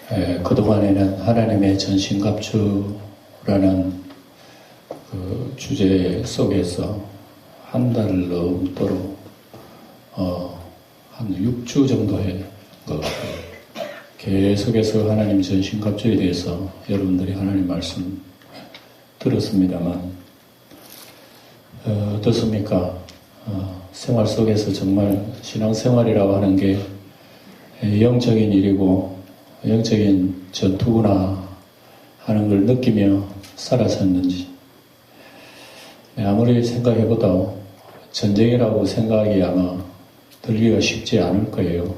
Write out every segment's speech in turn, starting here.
그동안에는 하나님의 전신갑주라는 그 주제 속에서 한 달을 넘도록 한 6주 정도의 계속해서 하나님 전신갑주에 대해서 여러분들이 하나님 말씀 들었습니다만 어떻습니까? 생활 속에서 정말 신앙생활이라고 하는 게 영적인 일이고 영적인 전투구나 하는 걸 느끼며 살아섰는지, 아무리 생각해봐도 전쟁이라고 생각이 아마 들기가 쉽지 않을 거예요.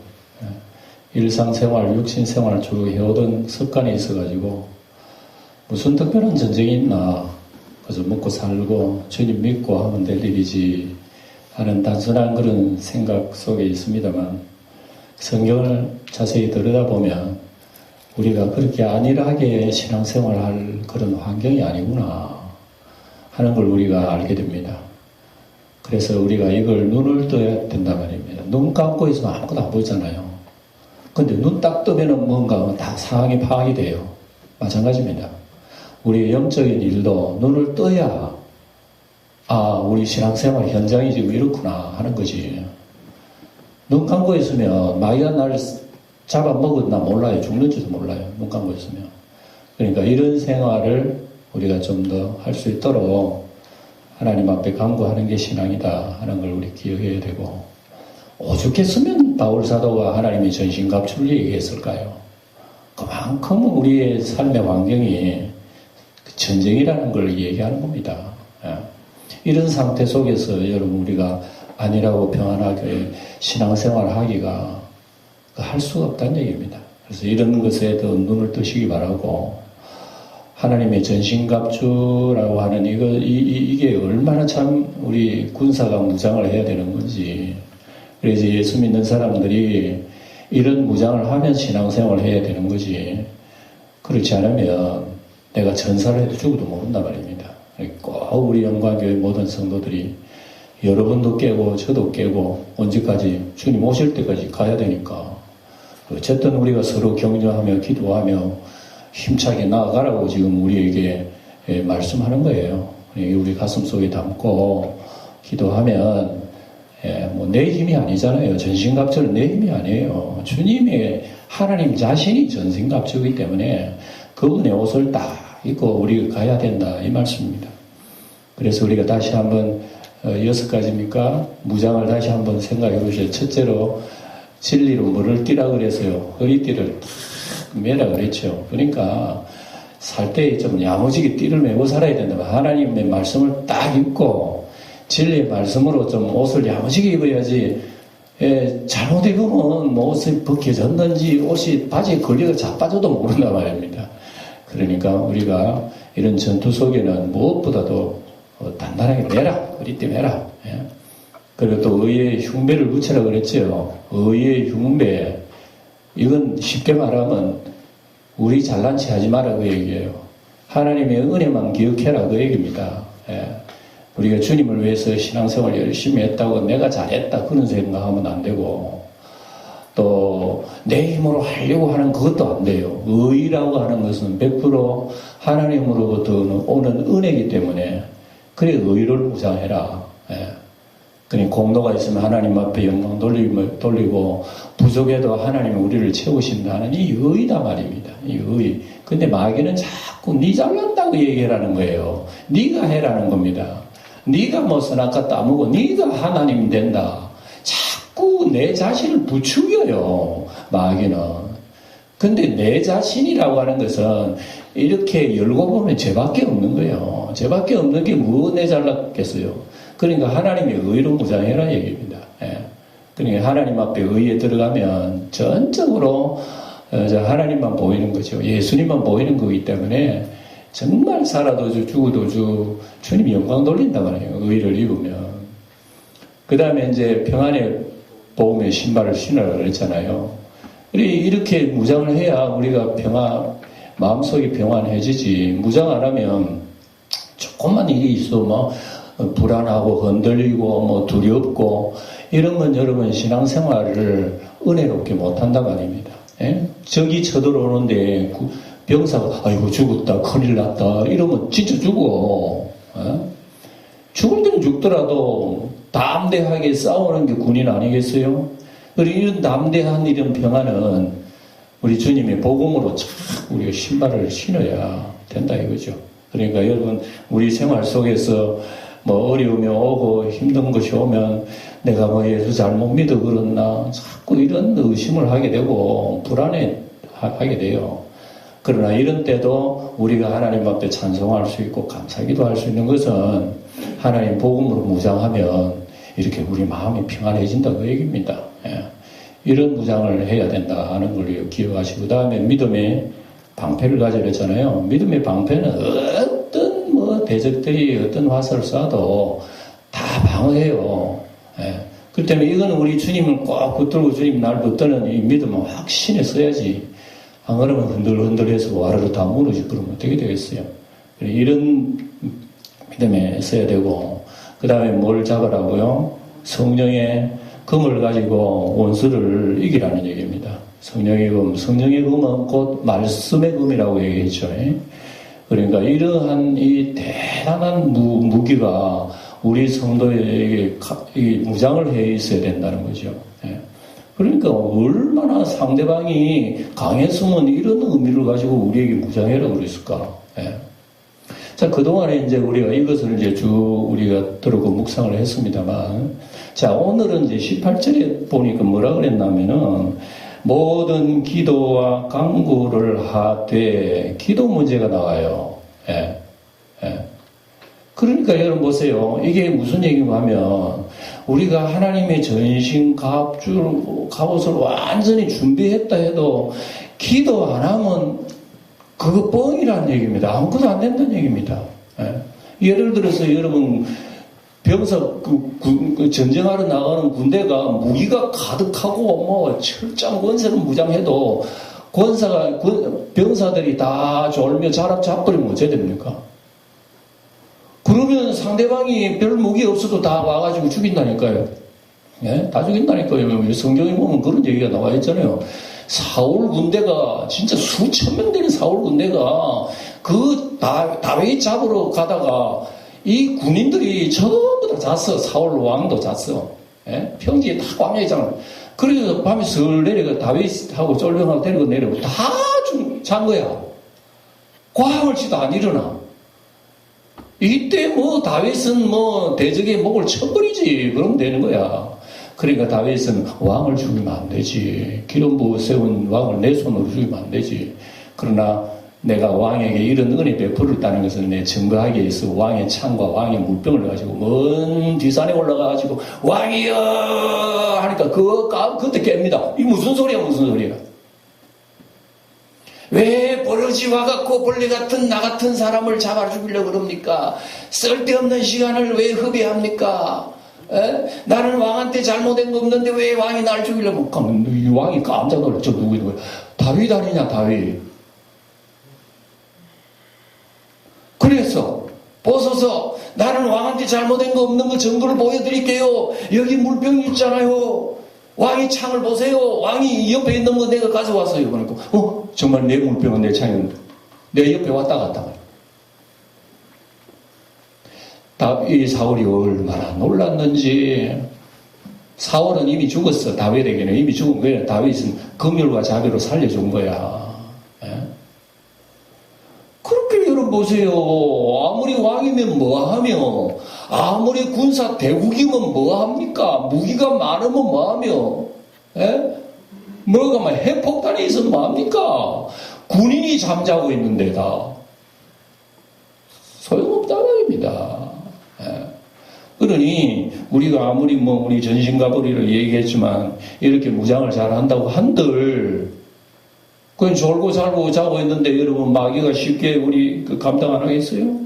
일상생활, 육신생활 쭉 해오던 습관이 있어가지고 무슨 특별한 전쟁이 있나, 그래서 먹고 살고 주님 믿고 하면 될 일이지 하는 단순한 그런 생각 속에 있습니다만, 성경을 자세히 들여다보면 우리가 그렇게 안일하게 신앙생활할 그런 환경이 아니구나 하는 걸 우리가 알게 됩니다. 그래서 우리가 이걸 눈을 떠야 된단 말입니다. 눈 감고 있으면 아무것도 안 보이잖아요. 근데 눈 딱 뜨면은 뭔가 다 상황이 파악이 돼요. 마찬가지입니다. 우리의 영적인 일도 눈을 떠야 우리 신앙생활 현장이 지금 이렇구나 하는 거지. 눈 감고 있으면 마귀가 날 잡아먹었나 몰라요. 죽는지도 몰라요. 눈 감고 있으면. 그러니까 이런 생활을 우리가 좀 더 할 수 있도록 하나님 앞에 간구하는 게 신앙이다 하는 걸 우리 기억해야 되고, 오죽했으면 바울 사도가 하나님의 전신갑주를 얘기했을까요? 그만큼 우리의 삶의 환경이 전쟁이라는 걸 얘기하는 겁니다. 이런 상태 속에서 여러분 우리가 안일하고 평안하게 신앙생활을 하기가 할 수가 없다는 얘기입니다. 그래서 이런 것에 더 눈을 뜨시기 바라고, 하나님의 전신갑주라고 하는 이게 얼마나 참 우리 군사가 무장을 해야 되는 건지, 그래서 예수 믿는 사람들이 이런 무장을 하면 신앙생활을 해야 되는 거지, 그렇지 않으면 내가 전사를 해도 죽어도 모른단 말입니다. 꼭 우리 영광교회 모든 성도들이 여러분도 깨고 저도 깨고 언제까지 주님 오실 때까지 가야 되니까, 어쨌든 우리가 서로 격려하며 기도하며 힘차게 나아가라고 지금 우리에게 말씀하는 거예요. 우리 가슴 속에 담고 기도하면 뭐 내 힘이 아니잖아요. 전신갑주는 내 힘이 아니에요. 주님의 하나님 자신이 전신갑주이기 때문에 그분의 옷을 딱 입고 우리가 가야 된다 이 말씀입니다. 그래서 우리가 다시 한번 6가지입니까? 무장을 다시 한번 생각해 보세요. 첫째로 진리로 물을 띠라 그래서요. 허리띠를 탁 매라 그랬죠. 그러니까 살 때 좀 야무지게 띠를 매고 살아야 된다. 하나님의 말씀을 딱 입고 진리의 말씀으로 좀 옷을 야무지게 입어야지, 잘못 입으면 뭐 옷이 벗겨졌는지 옷이 바지에 걸려가 자빠져도 모른단 말입니다. 그러니까 우리가 이런 전투 속에는 무엇보다도 단단하게 매라. 허리띠 매라. 그리고 또 의의 흉배를 붙여라 그랬죠. 의의 흉배. 이건 쉽게 말하면 우리 잘난 체 하지 마라 그 얘기예요. 하나님의 은혜만 기억해라 그 얘기입니다. 우리가 주님을 위해서 신앙생활 열심히 했다고 내가 잘했다 그런 생각하면 안 되고, 또 내 힘으로 하려고 하는 그것도 안 돼요. 의라고 하는 것은 100% 하나님으로부터 오는 은혜이기 때문에, 그래 의를 무장해라. 그러니 공로가 있으면 하나님 앞에 영광 돌리고 부족해도 하나님이 우리를 채우신다는 이 의다 말입니다. 이 의. 근데 마귀는 자꾸 네 잘난다고 얘기하라는 거예요. 네가 해라는 겁니다. 네가 뭐 선악과 따먹고 네가 하나님이 된다. 자꾸 내 자신을 부추겨요. 마귀는. 근데 내 자신이라고 하는 것은 이렇게 열고 보면 죄밖에 없는 거예요. 죄밖에 없는 게 뭐 내 잘났겠어요. 그러니까 하나님의 의로 무장해라 얘기입니다. 그러니까 하나님 앞에 의에 들어가면 전적으로 하나님만 보이는 거죠. 예수님만 보이는 거기 때문에 정말 살아도 주 죽어도 주님이 영광 돌린단 말이에요. 의를 입으면. 그 다음에 이제 평안의 복음의 신발을 신으라고 그랬잖아요. 이렇게 무장을 해야 우리가 마음속이 평안해지지. 무장 안 하면 조금만 일이 있어 뭐 불안하고 흔들리고 뭐 두렵고 이런 건 여러분 신앙생활을 은혜롭게 못한단 말입니다. 적이 쳐들어오는데 병사가 아이고 죽었다 큰일 났다 이러면 진짜 죽어. 죽을 때는 죽더라도 담대하게 싸우는 게 군인 아니겠어요? 그리고 이런 담대한 이런 평화는 우리 주님의 복음으로 참 우리가 신발을 신어야 된다 이거죠. 그러니까 여러분 우리 생활 속에서 뭐 어려움이 오고 힘든 것이 오면 내가 뭐 예수 잘못 믿어 그렇나 자꾸 이런 의심을 하게 되고 불안해하게 돼요. 그러나 이런 때도 우리가 하나님 앞에 찬송할 수 있고 감사기도 할 수 있는 것은 하나님 복음으로 무장하면 이렇게 우리 마음이 평안해진다 그 얘기입니다. 이런 무장을 해야 된다 하는 걸 기억하시고 그 다음에 믿음의 방패를 가져야 했잖아요. 믿음의 방패는 어떤 뭐 대적들이 어떤 화살을 쏴도 다 방어해요. 그렇기 때문에 이거는 우리 주님을 꼭 붙들고 주님 날 붙드는 이 믿음은 확신에 써야지. 안 그러면 흔들흔들해서 와르르 다 무너지고 그러면 어떻게 되겠어요? 이런 믿음에 써야 되고 그 다음에 뭘 잡으라고요? 성령의 금을 가지고 원수를 이기라는 얘기입니다. 성령의 금, 성령의 금은 곧 말씀의 금이라고 얘기했죠. 그러니까 이러한 이 대단한 무기가 우리 성도에게 무장을 해 있어야 된다는 거죠. 그러니까 얼마나 상대방이 강했으면 이런 의미를 가지고 우리에게 무장해라 그랬을까. 자, 그동안에 이제 우리가 이것을 이제 쭉 우리가 들었고 묵상을 했습니다만, 자, 오늘은 이제 18절에 보니까 뭐라 그랬냐면은, 모든 기도와 간구를 하되, 기도 문제가 나와요. 그러니까 여러분 보세요. 이게 무슨 얘기인가 하면, 우리가 하나님의 전신 갑옷을 완전히 준비했다 해도, 기도 안 하면, 그거 뻥이라는 얘기입니다. 아무것도 안 된다는 얘기입니다. 예를 들어서 여러분 병사 전쟁하러 나가는 군대가 무기가 가득하고 뭐 철장 권세는 무장해도 병사들이 다 졸며 자락 잡버리면 어찌해야 됩니까? 그러면 상대방이 별 무기 없어도 다 와가지고 죽인다니까요. 다 죽인다니까요. 성경에 보면 그런 얘기가 나와 있잖아요. 사울 군대가 진짜 수천 명 되는 사울 군대가 그 다윗 잡으러 가다가 이 군인들이 전부 다 잤어. 사울 왕도 잤어. 평지에 다 광야이잖아. 그래서 밤에 슬 내려가 다윗하고 쫄병하고 데리고 내려고 다 잔 거야. 과물치도 안 일어나. 이때 뭐 다윗은 뭐 대적의 목을 쳐버리지. 그러면 되는 거야. 그러니까 다윗은 왕을 죽이면 안 되지. 기름 부어 세운 왕을 내 손으로 죽이면 안 되지. 그러나 내가 왕에게 이런 은혜 베풀었다는 것은 내 증거하기 위해서 왕의 창과 왕의 물병을 가지고 먼 뒷산에 올라가가지고 왕이여 하니까 그때 깹니다. 이 무슨 소리야 무슨 소리야. 왜 버러지와 같고 벌레 같은 나 같은 사람을 잡아 죽이려고 그럽니까? 쓸데없는 시간을 왜 허비합니까? 나는 왕한테 잘못된 거 없는데 왜 왕이 날 죽이려고 하면 이 왕이 깜짝 놀랐죠. 누구야? 다윗 아니냐 다윗. 그래서 벗어서 나는 왕한테 잘못된 거 없는 거 증거를 보여드릴게요. 여기 물병이 있잖아요. 왕이 창을 보세요. 왕이 옆에 있는 거 내가 가져왔어요. 그러니까 정말 내 물병은 내 창이었는데 내 옆에 왔다 갔다. 이 사울이 얼마나 놀랐는지. 사울은 이미 죽었어. 다윗에게는 이미 죽은 거야. 다윗은 긍휼과 자비로 살려준 거야. 그렇게 여러분 보세요. 아무리 왕이면 뭐하며, 아무리 군사 대국이면 뭐합니까? 무기가 많으면 뭐하며, 뭐가 막 핵폭탄이 있으면 뭐합니까? 군인이 잠자고 있는데다 소용없다 말입니다. 그러니 우리가 아무리 우리 전신갑오리를 얘기했지만 이렇게 무장을 잘 한다고 한들 그건 졸고 살고 자고 있는데 여러분 마귀가 쉽게 우리 감당 안 하겠어요?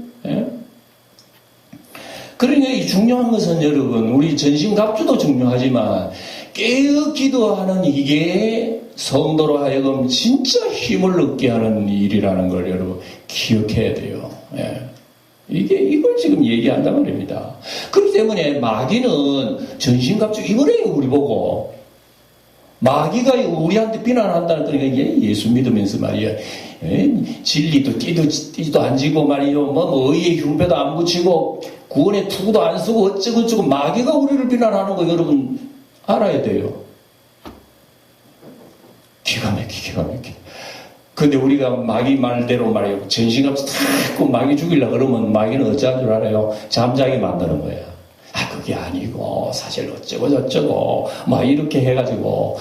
그러니까 이 중요한 것은 여러분 우리 전신갑주도 중요하지만 깨어 기도하는 이게 성도로 하여금 진짜 힘을 얻게 하는 일이라는 걸 여러분 기억해야 돼요. 이걸 지금 얘기한단 말입니다. 그렇기 때문에 마귀는 전신갑주 입으래요, 우리 보고. 마귀가 우리한테 비난한다는 거니까 이게 예수 믿으면서 말이야. 진리도 띠도 안 지고 말이요. 뭐 의의 흉배도 안 붙이고 구원의 투구도 안 쓰고 어쩌고 마귀가 우리를 비난하는 거 여러분 알아야 돼요. 기가 막혀. 근데 우리가 마귀 말대로 말이에요. 전신갑주 자꾸 마귀 죽이려고 그러면 마귀는 어찌할 줄 알아요? 잠자게 만드는 거야. 그게 아니고 사실 어쩌고 저쩌고 막 이렇게 해가지고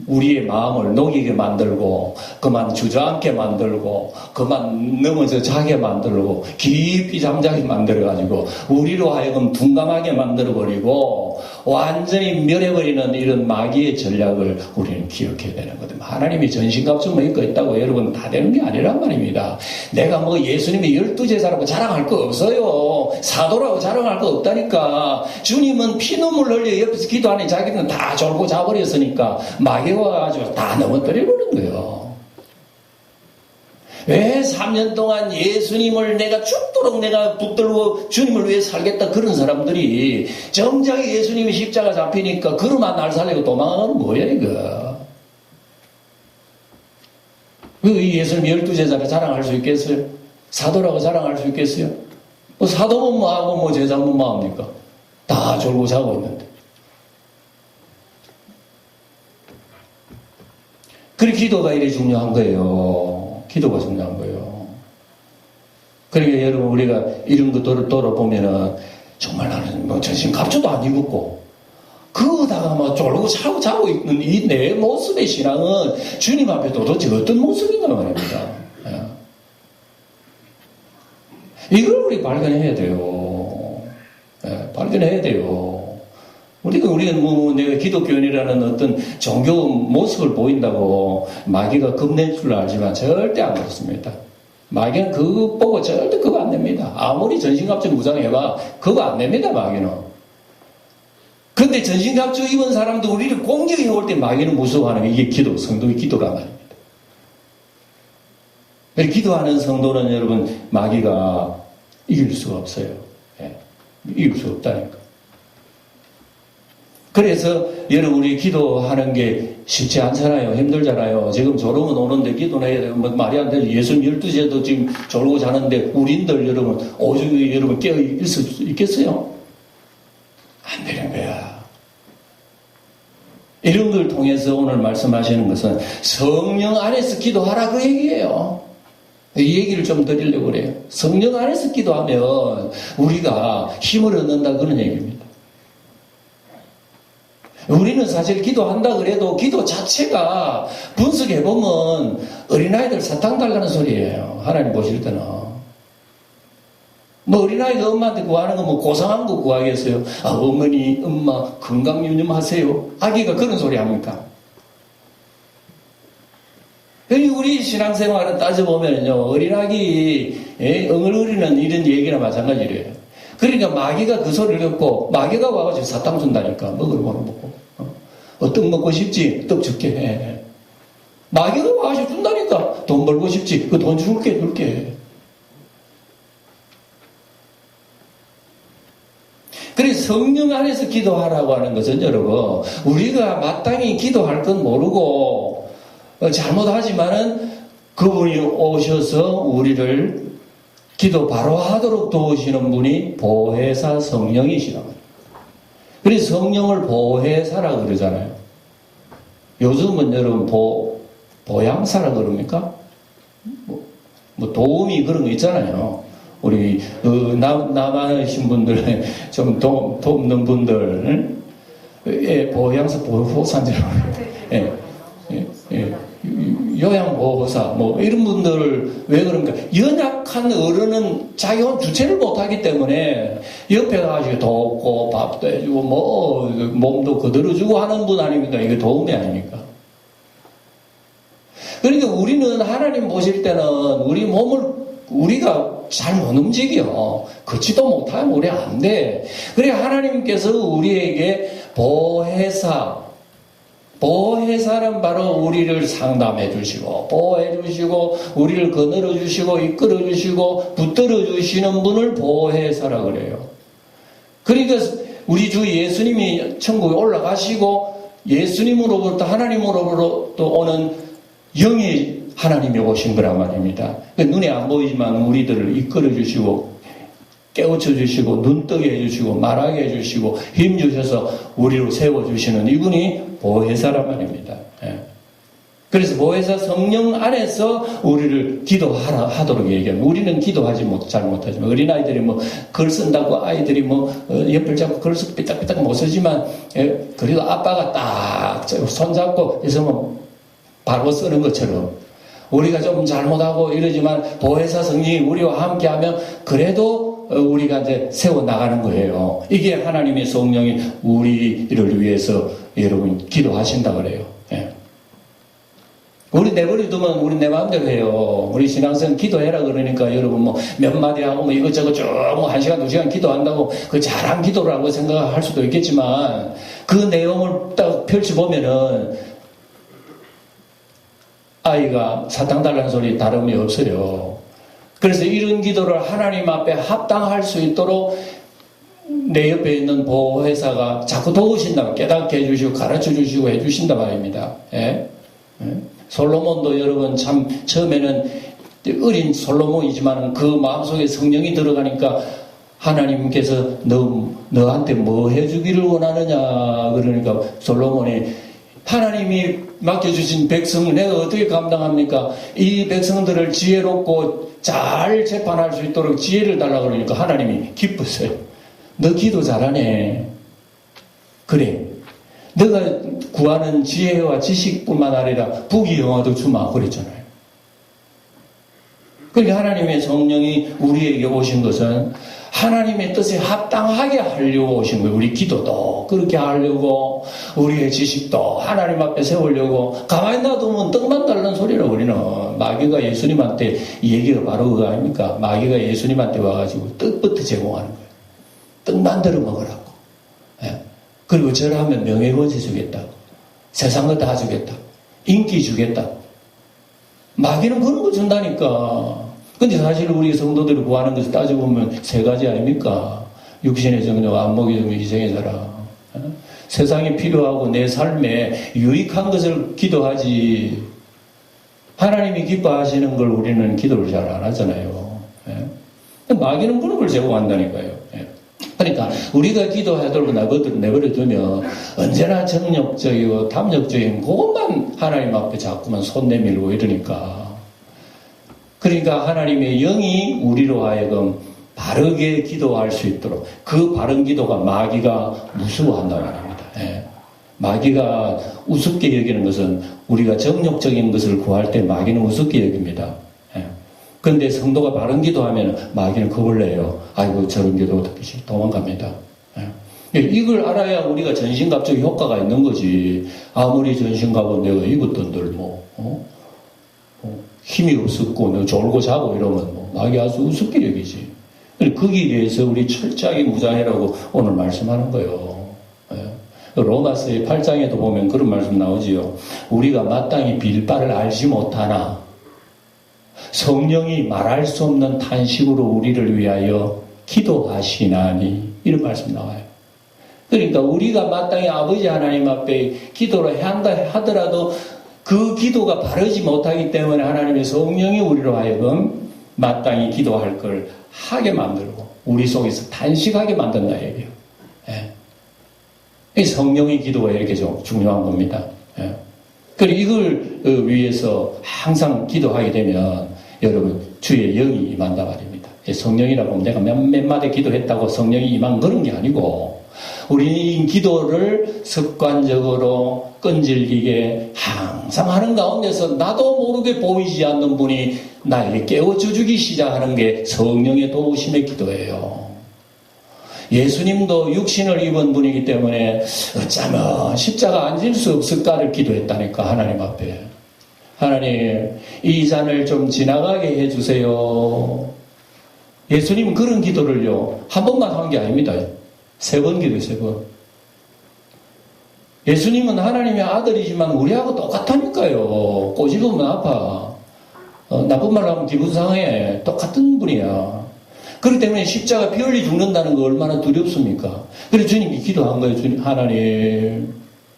우리의 마음을 녹이게 만들고 그만 주저앉게 만들고 그만 넘어져 자게 만들고 깊이 잠자게 만들어가지고 우리로 하여금 둔감하게 만들어버리고 완전히 멸해버리는 이런 마귀의 전략을 우리는 기억해야 되는 거거든요. 하나님이 전신갑주만 입고 있다고 여러분 다 되는 게 아니란 말입니다. 내가 뭐 예수님이 12제자라고 자랑할 거 없어요. 사도라고 자랑할 거 없다니까. 주님은 피눈물 흘려 옆에서 기도하니 자기는 다 졸고 자버렸으니까 마귀가 와가지고 다 넘어뜨려버린 거예요. 왜 3년 동안 예수님을 내가 죽도록 내가 붙들고 주님을 위해 살겠다 그런 사람들이 정작 예수님이 십자가 잡히니까 그러면 날 살리고 도망가는 뭐야 이거. 왜 예수님 12제자를 자랑할 수 있겠어요? 사도라고 자랑할 수 있겠어요? 뭐 사도면 뭐하고 뭐 제자면 뭐합니까? 다 졸고 자고 있는데. 그래 기도가 이래 중요한 거예요. 기도가 중요한 거예요. 그러니까 여러분 우리가 이런 거 돌아보면은 정말 나는 뭐 전신갑주도 안 입었고 그거다가 막 졸고 자고 있는 이 내 모습의 신앙은 주님 앞에 도대체 어떤 모습인가 말입니다. 이걸 우리 발견해야 돼요. 발견해야 돼요. 우리가 뭐 내가 기독교인이라는 어떤 종교 모습을 보인다고 마귀가 겁낼 줄 알지만 절대 안 그렇습니다. 마귀는 그거 보고 절대 그거 안 냅니다. 아무리 전신갑주 무장해봐 그거 안 냅니다 마귀는. 근데 전신갑주 입은 사람도 우리를 공격해 올 때 마귀는 무서워하는 게 이게 기도, 성도의 기도란 말입니다. 기도하는 성도는 여러분 마귀가 이길 수가 없어요. 이길 수 없다니까. 그래서 여러분 우리 기도하는 게 쉽지 않잖아요. 힘들잖아요. 지금 졸으면 오는데 기도는 해야 돼요. 뭐 말이 안 되죠. 예수님 12시에도 지금 졸고 자는데 우린들 여러분 오죽 여러분 깨어 있을 수 있겠어요? 안 되는 거야. 이런 걸 통해서 오늘 말씀하시는 것은 성령 안에서 기도하라 그 얘기예요. 이 얘기를 좀 드리려고 그래요. 성령 안에서 기도하면 우리가 힘을 얻는다 그런 얘기입니다. 우리는 사실 기도한다 그래도 기도 자체가 분석해보면 어린아이들 사탕 달라는 소리예요. 하나님 보실 때는. 뭐 어린아이가 엄마한테 구하는 거 뭐 고상한 거 구하겠어요? 어머니, 엄마 건강 유념하세요. 아기가 그런 소리 합니까? 우리 신앙생활은 따져보면요, 어린아기, 엉얼거리는 이런 얘기나 마찬가지래요. 그러니까 마귀가 그 소리를 듣고, 마귀가 와가지고 사탕 준다니까, 먹으러 먹고. 떡 먹고 싶지? 떡 줄게. 해. 마귀가 와가지고 준다니까, 돈 벌고 싶지? 그 돈 줄게. 그래서 성령 안에서 기도하라고 하는 것은 여러분, 우리가 마땅히 기도할 건 모르고, 잘못하지만은 그분이 오셔서 우리를 기도 바로 하도록 도우시는 분이 보혜사 성령이시라고. 그래서 성령을 보혜사라고 그러잖아요. 요즘은 여러분 보양사라고 그럽니까? 뭐 도움이 그런 거 있잖아요. 우리 남한의 신분들 좀 돕는 분들 보양사 보호사인지라고 해요. 요양보호사 뭐 이런 분들을 왜 그럽니까? 연약한 어른은 자기 혼 주체를 못하기 때문에 옆에 가지고 돕고 밥도 해주고 뭐 몸도 거들어주고 하는 분 아닙니까? 이게 도움이 아닙니까? 그러니까 우리는 하나님 보실 때는 우리 몸을 우리가 잘 못 움직여. 걷지도 못하면 우리 안 돼. 그래 하나님께서 우리에게 보혜사는 바로 우리를 상담해 주시고 보호해 주시고 우리를 거느려 주시고 이끌어 주시고 붙들어 주시는 분을 보혜사라고 그래요. 그러니까 우리 주 예수님이 천국에 올라가시고 예수님으로부터 하나님으로부터 오는 영이 하나님이 오신 거란 말입니다. 눈에 안 보이지만 우리들을 이끌어 주시고 깨우쳐 주시고 눈뜨게 해주시고 말하게 해주시고 힘 주셔서 우리로 세워주시는 이분이 보혜사란 말입니다. 그래서 보혜사 성령 안에서 우리를 기도하도록 얘기합니다. 우리는 기도하지 잘 못하지만 어린아이들이 글 쓴다고 아이들이 옆을 잡고 글 쓰고 삐딱삐딱 못 쓰지만 그래도 아빠가 딱 손잡고 해서 바로 쓰는 것처럼 우리가 좀 잘못하고 이러지만 보혜사 성령이 우리와 함께하면 그래도 우리가 이제 세워나가는 거예요. 이게 하나님의 성령이 우리를 위해서 여러분 기도하신다 그래요. 우리 내버려두면 우리 내 마음대로 해요. 우리 신앙생 기도해라 그러니까 여러분 몇 마디 하고 이것저것 쭉 1시간 2시간 기도한다고 그 잘한 기도라고 생각할 수도 있겠지만 그 내용을 딱 펼쳐보면은 아이가 사탕 달라는 소리 다름이 없어요. 그래서 이런 기도를 하나님 앞에 합당할 수 있도록 내 옆에 있는 보혜사가 자꾸 도우신다, 깨닫게 해주시고 가르쳐 주시고 해주신다 말입니다. 솔로몬도 여러분 참 처음에는 어린 솔로몬이지만 그 마음속에 성령이 들어가니까 하나님께서 너한테 뭐 해주기를 원하느냐 그러니까 솔로몬이 하나님이 맡겨주신 백성을 내가 어떻게 감당합니까? 이 백성들을 지혜롭고 잘 재판할 수 있도록 지혜를 달라고 그러니까 하나님이 기뻤어요. 너 기도 잘하네. 그래. 너가 구하는 지혜와 지식뿐만 아니라 부귀영화도 주마 그랬잖아요. 그러니까 하나님의 성령이 우리에게 오신 것은 하나님의 뜻에 합당하게 하려고 오신 거예요. 우리 기도도 그렇게 하려고 우리의 지식도 하나님 앞에 세우려고 가만히 놔두면 떡만 달라는 소리라고 우리는 마귀가 예수님한테 이 얘기가 바로 그거 아닙니까? 마귀가 예수님한테 와가지고 떡부터 제공하는 거예요. 떡 만들어 먹으라고. 그리고 절하면 명예권세 주겠다고. 세상 거 다 주겠다고. 인기 주겠다고. 마귀는 그런 거 준다니까. 근데 사실 우리 성도들이 구하는 것을 따져보면 세 가지 아닙니까? 육신의 정욕, 안목의 정욕, 희생의 자랑. 세상이 필요하고 내 삶에 유익한 것을 기도하지. 하나님이 기뻐하시는 걸 우리는 기도를 잘 안 하잖아요. 마귀는 그런 걸 제공한다니까요. 그러니까 우리가 기도하도록 내버려두면 언제나 정욕적이고 탐욕적인 그것만 하나님 앞에 자꾸만 손 내밀고 이러니까. 그러니까 하나님의 영이 우리로 하여금 바르게 기도할 수 있도록 그 바른 기도가 마귀가 무서워한다는 말입니다. 마귀가 우습게 여기는 것은 우리가 정욕적인 것을 구할 때 마귀는 우습게 여깁니다. 그런데 성도가 바른 기도하면 마귀는 겁을 내요. 아이고 저런 기도 듣기 싫어 도망갑니다. 이걸 알아야 우리가 전신갑적 효과가 있는 거지. 아무리 전신갑은 내가 입었던들 힘이 없었고 내가 졸고 자고 이러면 마귀 아주 우습게 여기지. 거기에 대해서 우리 철저하게 무장해라고 오늘 말씀하는 거예요. 로마서의 8장에도 보면 그런 말씀 나오지요. 우리가 마땅히 빌 바를 알지 못하나 성령이 말할 수 없는 탄식으로 우리를 위하여 기도하시나니 이런 말씀 나와요. 그러니까 우리가 마땅히 아버지 하나님 앞에 기도를 한다 하더라도 그 기도가 바르지 못하기 때문에 하나님의 성령이 우리로 하여금 마땅히 기도할 걸 하게 만들고 우리 속에서 탄식하게 만든다 얘기예요. 이 성령의 기도가 이렇게 좀 중요한 겁니다. 그리고 이걸 위해서 항상 기도하게 되면 여러분 주의 영이 임한다 말입니다. 성령이라고 하면 내가 몇 마디 기도했다고 성령이 임한 그런 게 아니고 우리 기도를 습관적으로 끈질기게 항상 하는 가운데서 나도 모르게 보이지 않는 분이 나에게 깨워줘 주기 시작하는 게 성령의 도우심의 기도예요. 예수님도 육신을 입은 분이기 때문에 어쩌면 십자가 안 질 수 없을까를 기도했다니까 하나님 앞에. 하나님 이 잔을 좀 지나가게 해주세요. 예수님은 그런 기도를요 한 번만 한 게 아닙니다. 3번 기도해요. 3번. 예수님은 하나님의 아들이지만 우리하고 똑같다니까요. 꼬집으면 아파. 나쁜 말로 하면 기분 상해. 똑같은 분이야. 그렇기 때문에 십자가 피 흘리 죽는다는 거 얼마나 두렵습니까? 그래서 주님이 기도한 거예요. 주님, 하나님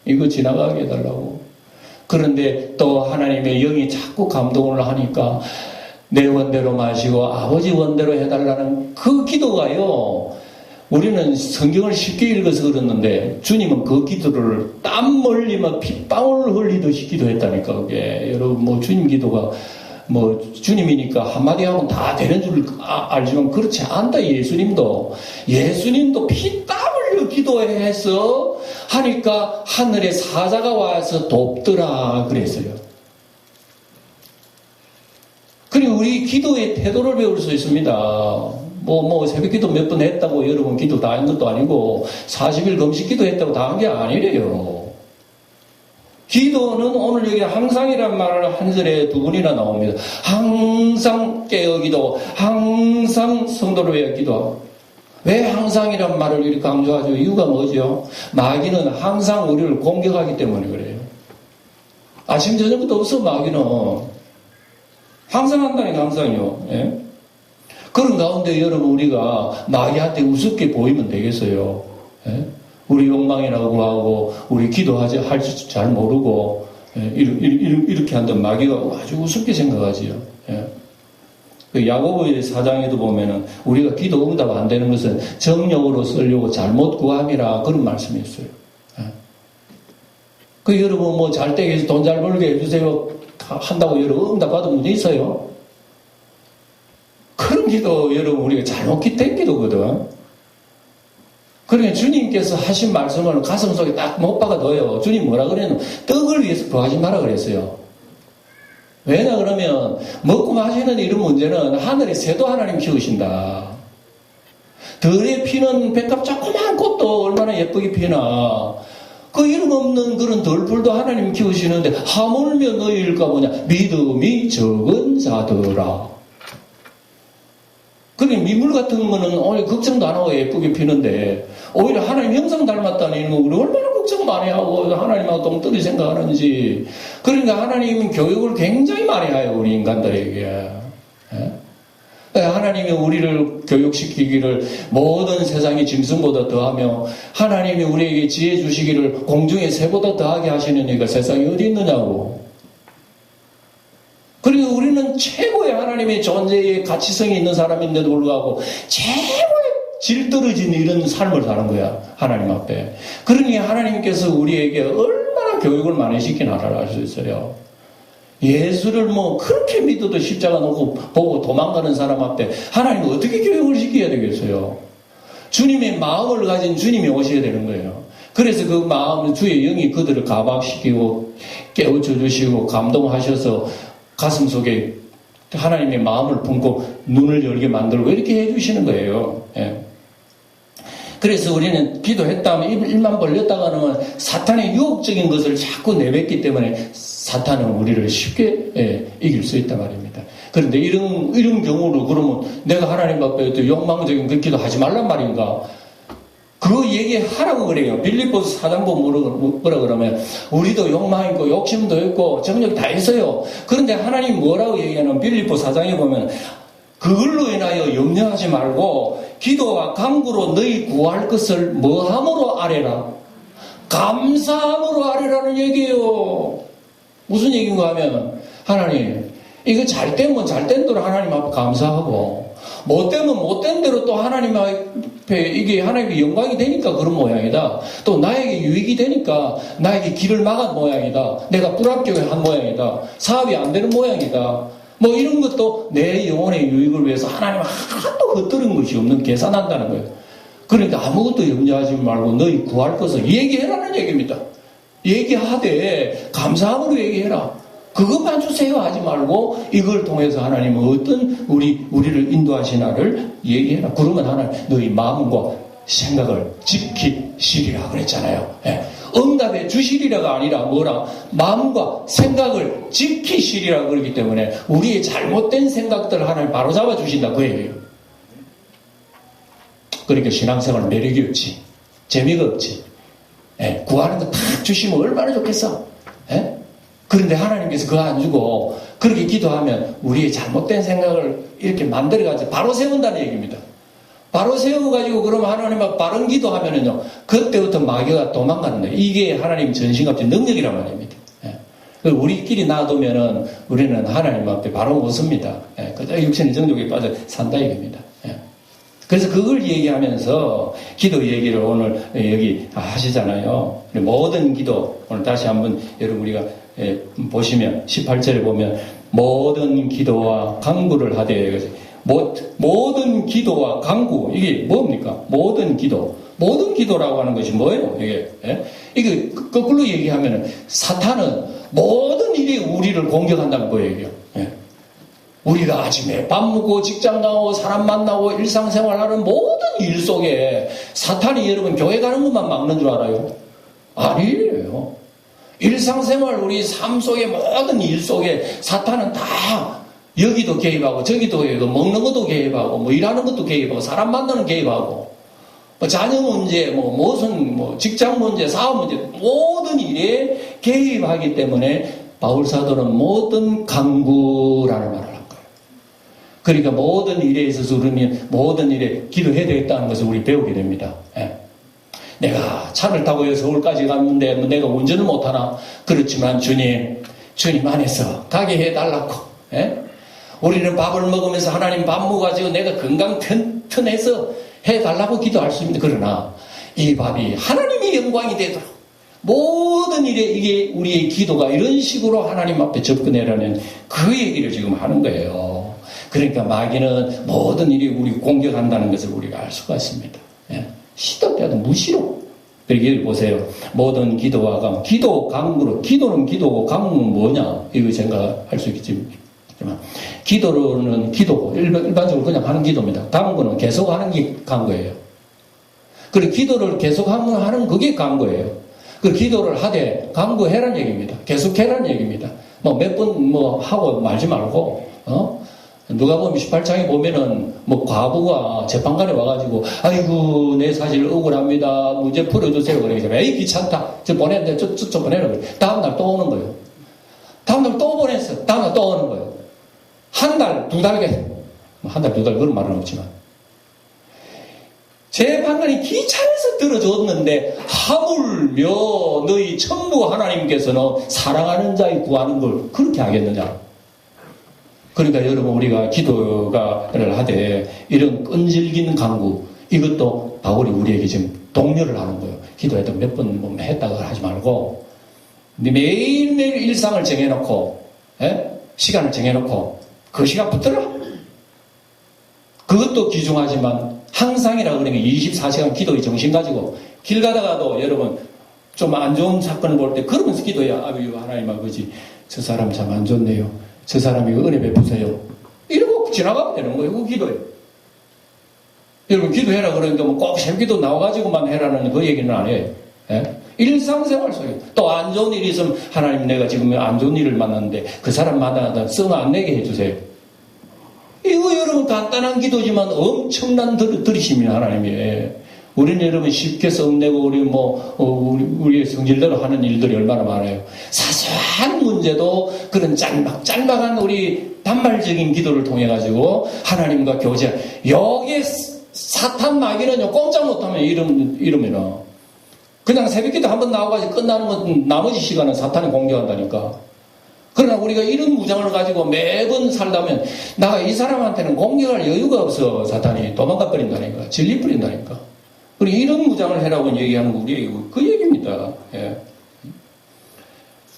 이거 지나가게 해달라고. 그런데 또 하나님의 영이 자꾸 감동을 하니까 내 원대로 마시고 아버지 원대로 해달라는 그 기도가요. 우리는 성경을 쉽게 읽어서 그랬는데 주님은 그 기도를 땀 흘리며 핏방울 흘리듯이 기도했다니까. 그게 여러분 뭐 주님 기도가 뭐 주님이니까 한마디 하면 다 되는 줄 알지만 그렇지 않다. 예수님도 피땀 흘려 기도해서 하니까 하늘의 사자가 와서 돕더라 그랬어요. 그리고 우리 기도의 태도를 배울 수 있습니다. 뭐 새벽 기도 몇 번 했다고 여러분 기도 다 한 것도 아니고 40일 금식 기도 했다고 다 한 게 아니래요. 기도는 오늘 여기 항상이란 말을 한 절에 두 번이나 나옵니다. 항상 깨어 기도, 항상 성도를 위해 기도하고. 왜 항상이란 말을 이렇게 강조하죠? 이유가 뭐죠? 마귀는 항상 우리를 공격하기 때문에 그래요. 아침 저녁부터 없어 마귀는. 항상 한다니까 항상요. 예? 그런 가운데 여러분 우리가 마귀한테 우습게 보이면 되겠어요. 예? 우리 욕망이라고 하고 우리 기도하지 할 줄 잘 모르고 예? 이렇게 한다면 마귀가 아주 우습게 생각하지요. 예? 그 야고보의 4장에도 보면은 우리가 기도 응답 안 되는 것은 정욕으로 쓰려고 잘못 구함이라 그런 말씀이 있어요. 예? 그 여러분 뭐 잘 때 돈 잘 벌게 해주세요 한다고 여러분 응답 받은 문제 있어요? 그런 기도 여러분 우리가 잘못 된 기도거든. 그러니까 주님께서 하신 말씀을 가슴 속에 딱 못 박아 넣어요. 주님 뭐라 그랬노? 떡을 위해서 구하지 마라 그랬어요. 왜냐 그러면 먹고 마시는 이런 문제는 하늘의 새도 하나님 키우신다. 들에 피는 백합 조그만 꽃도 얼마나 예쁘게 피나. 그 이름 없는 그런 덜풀도 하나님 키우시는데 하물며 너희일까 뭐냐 믿음이 적은 자들아. 그러니까 미물 같은 거는 오히려 걱정도 안 하고 예쁘게 피는데 오히려 하나님 형상 닮았다는 이런 거 우리 얼마나 걱정 많이 하고 하나님하고 동떨이 생각하는지. 그러니까 하나님은 교육을 굉장히 많이 해요 우리 인간들에게. 하나님이 우리를 교육시키기를 모든 세상의 짐승보다 더하며 하나님이 우리에게 지혜 주시기를 공중의 새보다 더하게 하시는 이가 세상에 어디 있느냐고. 그리고 우리는 최고의 하나님의 존재의 가치성이 있는 사람인데도 불구하고 최고의 질 떨어진 이런 삶을 사는 거야 하나님 앞에. 그러니 하나님께서 우리에게 얼마나 교육을 많이 시키나를 알 수 있어요. 예수를 뭐 그렇게 믿어도 십자가 놓고 보고 도망가는 사람 앞에 하나님은 어떻게 교육을 시켜야 되겠어요? 주님의 마음을 가진 주님이 오셔야 되는 거예요. 그래서 그 마음 주의 영이 그들을 가박시키고 깨우쳐 주시고 감동하셔서 가슴 속에 하나님의 마음을 품고 눈을 열게 만들고 이렇게 해주시는 거예요. 예. 그래서 우리는 기도했다면 입만 벌렸다가는 사탄의 유혹적인 것을 자꾸 내뱉기 때문에 사탄은 우리를 쉽게 이길 수 있단 말입니다. 그런데 이런 경우로 그러면 내가 하나님 앞에 욕망적인 그 기도 하지 말란 말인가? 그 얘기하라고 그래요. 빌립보서 4장 보면 뭐라 그러면 우리도 욕망 있고 욕심도 있고 정욕 다 있어요. 그런데 하나님 뭐라고 얘기하냐면 빌립보 4장에 보면 그걸로 인하여 염려하지 말고 기도와 간구로 너희 구할 것을 뭐함으로 아뢰라. 감사함으로 아뢰라는 얘기예요. 무슨 얘기인가 하면 하나님 이거 잘 되면 잘 된 대로 하나님 앞에 감사하고 못 되면 못된 대로 또 하나님 앞에 이게 하나님의 영광이 되니까 그런 모양이다. 또 나에게 유익이 되니까 나에게 길을 막은 모양이다. 내가 불합격한 모양이다. 사업이 안 되는 모양이다. 뭐 이런 것도 내 영혼의 유익을 위해서 하나님 하나도 헛들은 것이 없는 계산한다는 거예요. 그러니까 아무것도 염려하지 말고 너희 구할 것을 얘기해라는 얘기입니다. 얘기하되 감사함으로 얘기해라. 그것만 주세요 하지 말고 이걸 통해서 하나님은 어떤 우리를 인도하시나를 얘기해라. 그러면 하나님 너희 마음과 생각을 지키시리라 그랬잖아요. 예. 응답해 주시리라가 아니라 뭐라? 마음과 생각을 지키시리라 그러기 때문에 우리의 잘못된 생각들을 하나님 바로잡아 주신다 그 얘기예요. 그러니까 신앙생활 매력이 없지. 재미가 없지. 예. 구하는 거 탁 주시면 얼마나 좋겠어. 예? 그런데 하나님께서 그거 안 주고 그렇게 기도하면 우리의 잘못된 생각을 이렇게 만들어가지고 바로 세운다는 얘기입니다. 바로 세워가지고 그러면 하나님하고 바른 기도하면은요, 그때부터 마귀가 도망가는 거예요. 이게 하나님 전신갑주의 능력이란 말입니다. 우리끼리 놔두면은 우리는 하나님 앞에 바로 못 섭니다. 그저 육신의 정욕에 빠져 산다 이겁니다. 그래서 그걸 얘기하면서 기도 얘기를 오늘 여기 하시잖아요. 모든 기도, 오늘 다시 한번 여러분 우리가 보시면 18절에 보면 모든 기도와 간구를 하되, 모든 기도와 간구, 이게 뭡니까? 모든 기도라고 하는 것이 뭐예요? 이게 거꾸로 얘기하면 사탄은 모든 일이 우리를 공격한다는 거예요. 우리가 아침에 밥 먹고 직장 가고 사람 만나고 일상생활하는 모든 일 속에 사탄이 여러분 교회 가는 것만 막는 줄 알아요? 아니에요. 일상생활 우리 삶 속의 모든 일 속에 사탄은 다 여기도 개입하고 저기도 개입하고 먹는 것도 개입하고 뭐 일하는 것도 개입하고 사람 만나는 개입하고 뭐 자녀 문제 무슨 직장 문제 사업 문제 모든 일에 개입하기 때문에 바울 사도는 모든 간구라는 말을 한 거예요. 그러니까 모든 일에 있어서 우리는 모든 일에 기도해야 되겠다는 것을 우리 배우게 됩니다. 내가 차를 타고 여기 서울까지 갔는데 내가 운전을 못하나? 그렇지만 주님 안에서 가게 해달라고. 우리는 밥을 먹으면서 하나님 밥 먹어가지고 내가 건강 튼튼해서 해달라고 기도할 수 있습니다. 그러나 이 밥이 하나님의 영광이 되도록 모든 일에 이게 우리의 기도가 이런 식으로 하나님 앞에 접근해라는 그 얘기를 지금 하는 거예요. 그러니까 마귀는 모든 일이 우리 공격한다는 것을 우리가 알 수가 있습니다. 시도 때도 무시로. 여기 보세요. 모든 기도와 강, 기도 강구로, 기도는 기도고 강구는 뭐냐? 이거 생각할 수 있겠지만, 기도는 기도고, 일반적으로 그냥 하는 기도입니다. 강구는 계속 하는 게 강구예요. 그리고 기도를 계속 하는 그게 강구예요. 그 기도를 하되 강구해라는 얘기입니다. 계속해라는 얘기입니다. 몇 번 하고 말지 말고, 누가 보면 18장에 보면은 과부가 재판관에 와가지고 아이고 내 사실 억울합니다. 문제 풀어주세요. 그러니까 에이 귀찮다. 저 보냈는데 저 보내라 그래. 다음날 또 오는 거예요. 다음날 또 보냈어. 다음날 또 오는 거예요. 한 달, 두 달, 한 달, 두 달 그런 말은 없지만 재판관이 귀찮아서 들어줬는데 하물며 너희 천부 하나님께서는 사랑하는 자의 구하는 걸 그렇게 하겠느냐. 그러니까 여러분 우리가 기도를 하되 이런 끈질긴 강구 이것도 바울이 우리에게 지금 독려를 하는 거예요. 기도해도 몇 번 했다고 하지 말고 매일매일 일상을 정해놓고 시간을 정해놓고 그 시간 붙들어. 그것도 귀중하지만 항상이라 그러면 24시간 기도의 정신 가지고 길 가다가도 여러분 좀 안 좋은 사건을 볼 때 그러면서 기도해야 아유 하나님 아버지 저 사람 참 안 좋네요. 저 사람이 은혜 베푸세요. 이러고 지나가면 되는 거예요. 그 기도예요. 여러분 기도해라 그러니까 꼭 새기도 나와가지고만 해라는 그 얘기는 안 해요. 일상생활 속에 또 안 좋은 일이 있으면 하나님 내가 지금 안 좋은 일을 만났는데 그 사람 만나다 성 안 내게 해주세요. 이거 여러분 간단한 기도지만 엄청난 들으심이에요. 하나님이. 우리는 여러분 쉽게 성내고 우리의 성질대로 하는 일들이 얼마나 많아요. 사소한 문제도 그런 짤막한 우리 단말적인 기도를 통해 가지고 하나님과 교제. 여기에 사탄 마귀는요 꼼짝 못하면 이러면은 그냥 새벽기도 한번 나와가지고 끝나는 건 나머지 시간은 사탄이 공격한다니까. 그러나 우리가 이런 무장을 가지고 매번 살다면 나 이 사람한테는 공격할 여유가 없어. 사탄이 도망가 버린다니까. 진리 뿌린다니까. 그리고 이런 무장을 해라고 얘기하는 거 우리에게 그 얘기입니다.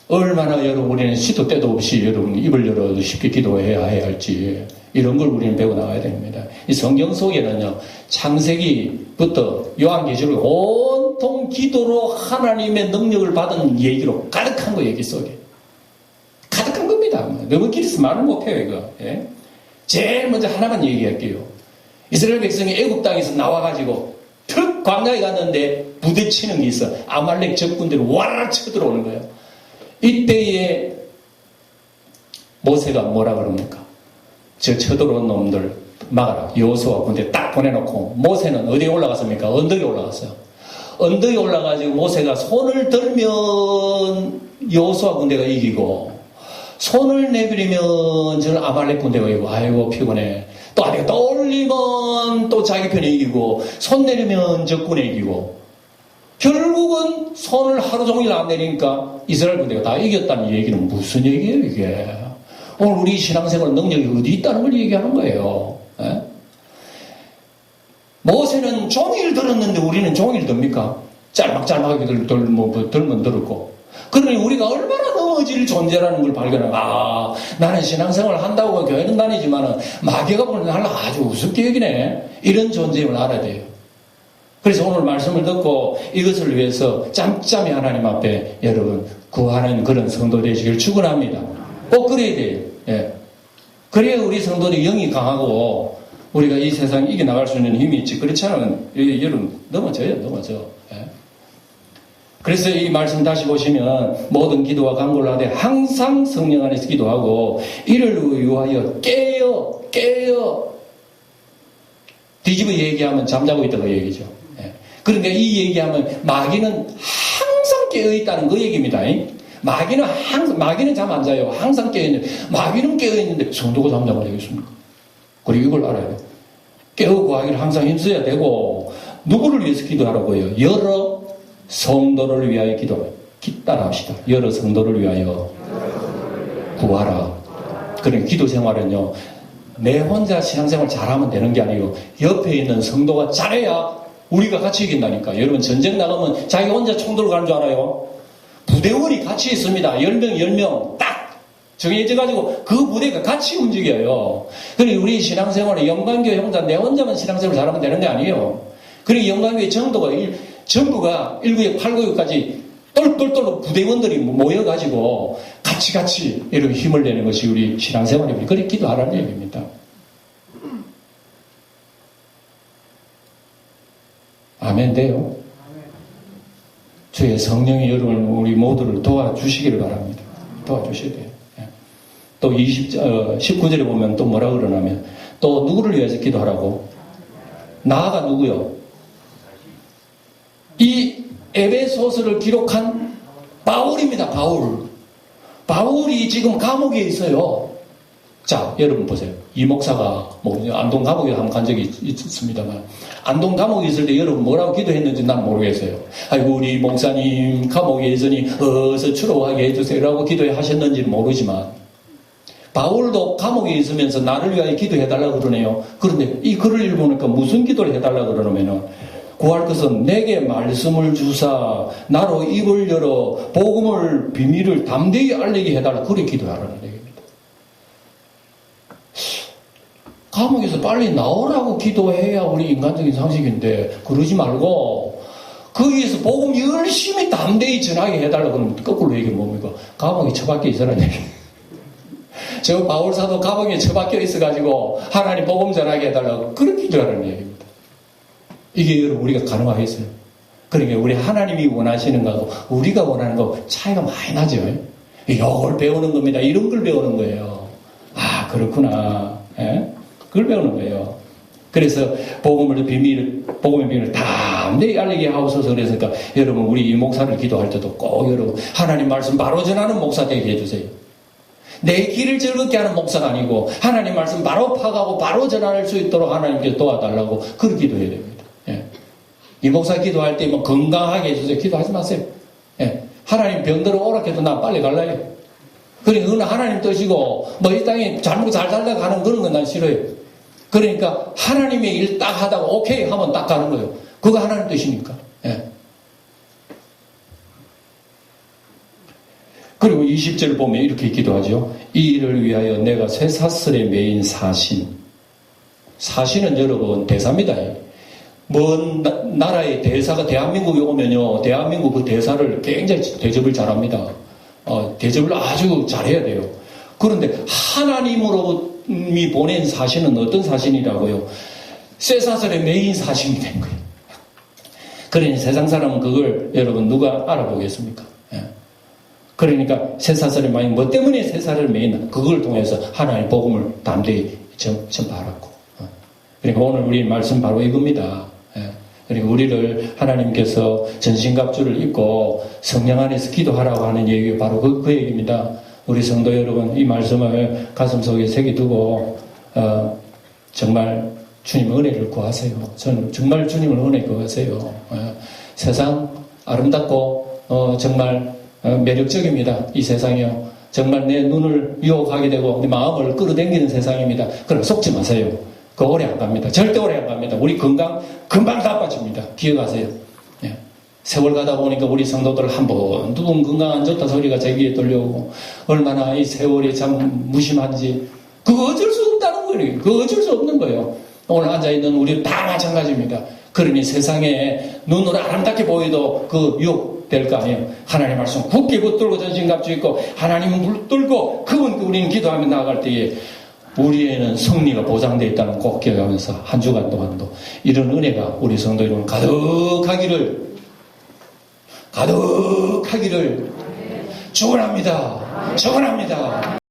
얼마나 여러분 우리는 시도 때도 없이 여러분 입을 열어도 쉽게 기도해야 할지 이런 걸 우리는 배워 나가야 됩니다. 이 성경 속에는요 창세기부터 요한계시록 온통 기도로 하나님의 능력을 받은 얘기로 가득한 거 얘기 속에 가득한 겁니다. 너무 길어서 말을 못해요 이거. 제일 먼저 하나만 얘기할게요. 이스라엘 백성이 애굽 땅에서 나와가지고 툭 광야에 갔는데 부딪히는 게 있어. 아말렉 적군들이 와르르 쳐들어오는 거예요. 이때에 모세가 뭐라 그럽니까? 저 쳐들어온 놈들 막아라. 여호수아 군대 딱 보내놓고 모세는 어디에 올라갔습니까? 언덕에 올라갔어요. 언덕에 올라가지고 모세가 손을 들면 여호수아 군대가 이기고 손을 내버리면 저는 아말렉 군대가 이기고 아이고 피곤해. 또 아내가 떠올리면 또 자기 편에 이기고, 손 내리면 적군에 이기고, 결국은 손을 하루 종일 안 내리니까 이스라엘 군대가 다 이겼다는 얘기는 무슨 얘기예요, 이게? 오늘 우리 신앙생활 능력이 어디 있다는 걸 얘기하는 거예요. 에? 모세는 종일 들었는데 우리는 종일 듭니까? 짤막짤막하게 들면 들었고. 그러니 우리가 얼마나 넘어질 존재라는 걸 발견하고, 나는 신앙생활 한다고 교회는 다니지만 마귀가 보는 나를 아주 우습게 여기네. 이런 존재임을 알아야 돼요. 그래서 오늘 말씀을 듣고 이것을 위해서 짬짬이 하나님 앞에 여러분 구하는 그런 성도 되시길 축원합니다. 꼭 그래야 돼요. 예. 그래야 우리 성도들이 영이 강하고 우리가 이 세상 이겨나갈 수 있는 힘이 있지. 그렇지 않으면 여러분 넘어져. 예. 그래서 이 말씀 다시 보시면 모든 기도와 간구를 하되 항상 성령 안에서 기도하고 이를 위하여 깨어 뒤집어 얘기하면 잠자고 있다고 얘기죠. 예. 그러니까 이 얘기하면 마귀는 항상 깨어있다는 그 얘기입니다. 마귀는 잠 안 자요. 항상 깨어있는데 마귀는 깨어있는데 성도가 잠자고 되겠습니까? 그리고 이걸 알아야 돼요. 깨어 구하기를 항상 힘써야 되고 누구를 위해서 기도하라고요? 여러 성도를 위하여 따라 합시다. 여러 성도를 위하여 구하라. 그러니까 기도 생활은요, 내 혼자 신앙생활 잘하면 되는 게 아니고 옆에 있는 성도가 잘해야 우리가 같이 이긴다니까. 여러분 전쟁 나가면 자기 혼자 총 들고 가는 줄 알아요? 부대원이 같이 있습니다. 10명 딱 정해져가지고 그 부대가 같이 움직여요. 그러니 우리 신앙생활에 영광교회 혼자 내 혼자만 신앙생활 잘하면 되는 게 아니에요. 그러니 영광교회 정도가 전부가 1구역 8구역까지 똘똘똘 부대원들이 모여가지고 같이 이렇게 힘을 내는 것이 우리 신앙생활입니다. 그렇게 기도하라는 얘기입니다. 아멘 돼요? 주의 성령이 여러분 우리 모두를 도와주시기를 바랍니다. 도와주셔야 돼요. 또 19절에 보면 또 뭐라 그러냐면 또 누구를 위해서 기도하라고? 나아가 누구요? 이 에베소서를 기록한 바울입니다. 바울이 지금 감옥에 있어요. 자, 여러분 보세요. 이 목사가 안동 감옥에 한번 간 적이 있습니다만 안동 감옥에 있을 때 여러분 뭐라고 기도했는지 난 모르겠어요. 아이고 우리 목사님 감옥에 있으니 어서 추로하게 해주세요라고 기도하셨는지는 모르지만 바울도 감옥에 있으면서 나를 위하여 기도해달라고 그러네요. 그런데 이 글을 읽어보니까 무슨 기도를 해달라고 그러냐면은 구할 것은 내게 말씀을 주사 나로 입을 열어 복음을 비밀을 담대히 알리게 해달라. 그렇게 기도하라는 얘기입니다. 감옥에서 빨리 나오라고 기도해야 우리 인간적인 상식인데 그러지 말고 거기에서 복음 열심히 담대히 전하게 해달라고 그러면 거꾸로 얘기하면 뭡니까? 감옥에 처박혀 있으라는 얘기예요. 저 바울사도 감옥에 처박혀 있어가지고 하나님 복음 전하게 해달라고 그렇게 기도하라는 얘기입니다. 이게 여러분 우리가 가능하겠어요? 그러니까 우리 하나님이 원하시는 거하고 우리가 원하는 거 차이가 많이 나죠. 이걸 배우는 겁니다. 이런 걸 배우는 거예요. 아 그렇구나. 예? 그걸 배우는 거예요. 그래서 복음의 비밀을 담대히 알리게 하옵소서 그랬으니까 여러분 우리 이 목사를 기도할 때도 꼭 여러분 하나님 말씀 바로 전하는 목사 되게 해주세요. 내 길을 즐겁게 하는 목사가 아니고 하나님 말씀 바로 파가고 바로 전할 수 있도록 하나님께 도와달라고 그렇게 기도해야 됩니다. 예. 이 목사 기도할 때 뭐 건강하게 해주세요. 기도하지 마세요. 예. 하나님 병들어 오락해도 나 빨리 갈라요. 그러니까 그건 하나님 뜻이고 뭐 이 땅에 잘 살다 가는 그런 건 난 싫어요. 그러니까 하나님의 일 딱 하다가 오케이 하면 딱 가는 거예요. 그거 하나님 뜻이니까. 예. 그리고 20절을 보면 이렇게 기도하죠. 이 일을 위하여 내가 쇠사슬에 매인 사신은 여러분 대사입니다. 먼 나라의 대사가 대한민국에 오면요, 대한민국 그 대사를 굉장히 대접을 잘합니다. 대접을 아주 잘해야 돼요. 그런데 하나님으로부터 보낸 사신은 어떤 사신이라고요? 쇠사슬에 매인 사신이 된 거예요. 그러니 세상 사람은 그걸 여러분 누가 알아보겠습니까? 예. 그러니까 쇠사슬에 매인 뭐 때문에 쇠사슬을 매이나 그걸 통해서 하나님 복음을 담대히 전파하라고. 그러니까 오늘 우리 말씀 바로 이겁니다. 그리고 우리를 하나님께서 전신갑주를 입고 성령 안에서 기도하라고 하는 얘기가 바로 그 얘기입니다. 우리 성도 여러분 이 말씀을 가슴속에 새겨두고 정말 주님 은혜를 구하세요. 저는 정말 주님을 은혜 구하세요. 세상 아름답고 정말 매력적입니다. 이 세상이요. 정말 내 눈을 유혹하게 되고 내 마음을 끌어당기는 세상입니다. 그럼 속지 마세요. 그거 오래 안 갑니다. 절대 오래 안 갑니다. 우리 건강 금방 다 빠집니다. 기억하세요. 예. 세월 가다 보니까 우리 성도들 한 번, 두 번 건강 안 좋다 소리가 제 귀에 들려오고 얼마나 이 세월이 참 무심한지 그거 어쩔 수 없다는 거예요. 그거 어쩔 수 없는 거예요. 오늘 앉아있는 우리 다 마찬가지입니다. 그러니 세상에 눈으로 아름답게 보여도 그 유혹될 거 아니에요. 하나님 말씀 굳게 붙들고 전신갑주 있고 하나님은 붙들고 그분 우리는 기도하며 나아갈 때에 우리에는 승리가 보장되어 있다는 꼭 기억하면서 한 주간 동안도 이런 은혜가 우리 성도 여러분 가득하기를 축원합니다. 축원합니다.